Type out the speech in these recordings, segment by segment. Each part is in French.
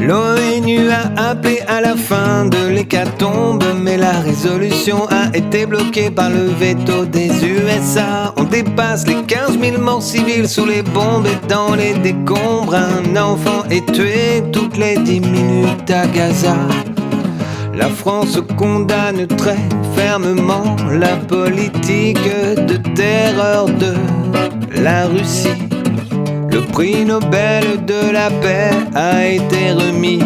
L'ONU a appelé à la fin de l'hécatombe, mais la résolution a été bloquée par le veto des USA. On dépasse les 15 000 morts civiles sous les bombes et dans les décombres. Un enfant est tué toutes les 10 minutes à Gaza. La France condamne très fermement la politique de terreur de la Russie. Le prix Nobel de la paix a été remis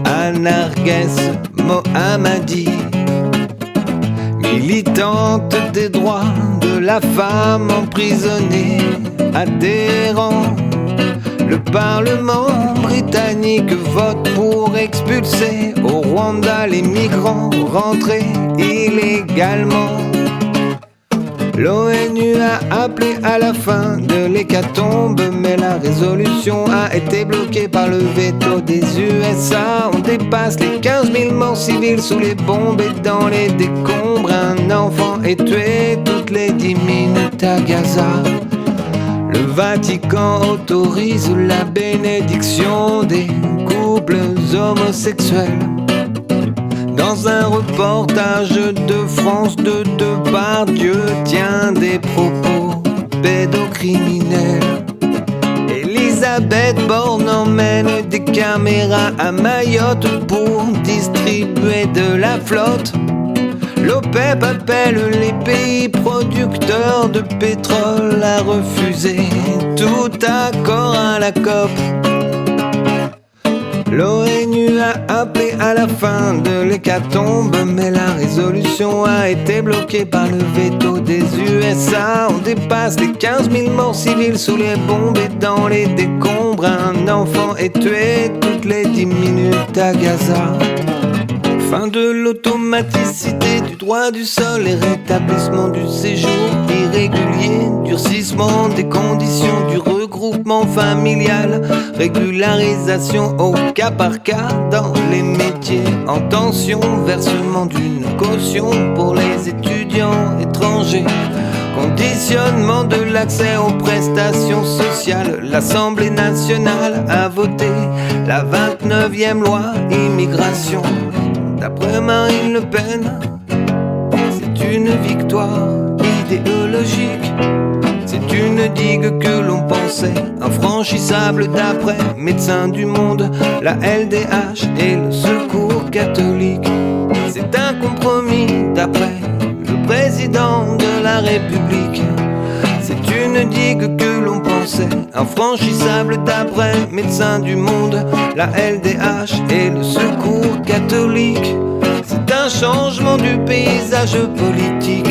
à Narges Mohammadi, militante des droits de la femme emprisonnée à Téhéran. Le Parlement britannique vote pour expulser au Rwanda les migrants rentrés illégalement. L'ONU a appelé à la fin de l'hécatombe, mais la résolution a été bloquée par le veto des USA. On dépasse les 15 000 morts civiles sous les bombes et dans les décombres. Un enfant est tué toutes les 10 minutes à Gaza. Le Vatican autorise la bénédiction des couples homosexuels. Dans un reportage de France 2, Depardieu tient des propos pédocriminels. Elisabeth Borne emmène des caméras à Mayotte pour distribuer de la flotte. L'OPEP appelle les pays producteurs de pétrole à refuser tout accord à la COP. L'ONU a appelé à la fin de l'hécatombe, mais la résolution a été bloquée par le veto des USA. On dépasse les 15 000 morts civiles sous les bombes et dans les décombres. Un enfant est tué toutes les 10 minutes à Gaza. Fin de l'automaticité du droit du sol et rétablissement du séjour irrégulier, durcissement des conditions du regroupement familial, régularisation au cas par cas dans les métiers en tension, versement d'une caution pour les étudiants étrangers, conditionnement de l'accès aux prestations sociales. L'Assemblée nationale a voté la 29e loi immigration. D'après Marine Le Pen, c'est une victoire idéologique. C'est une digue que l'on pensait infranchissable d'après Médecins du Monde, la LDH et le Secours catholique. C'est un compromis d'après le président de la République. C'est une digue que l'on pensait infranchissable d'après Médecins du Monde, la LDH et le Secours catholique. C'est un changement du paysage politique.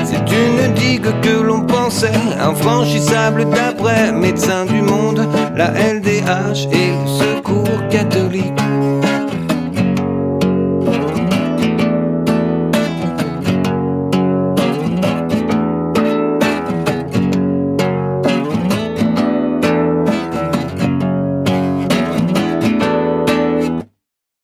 C'est une digue que l'on pensait infranchissable d'après Médecins du Monde, la LDH et le Secours catholique.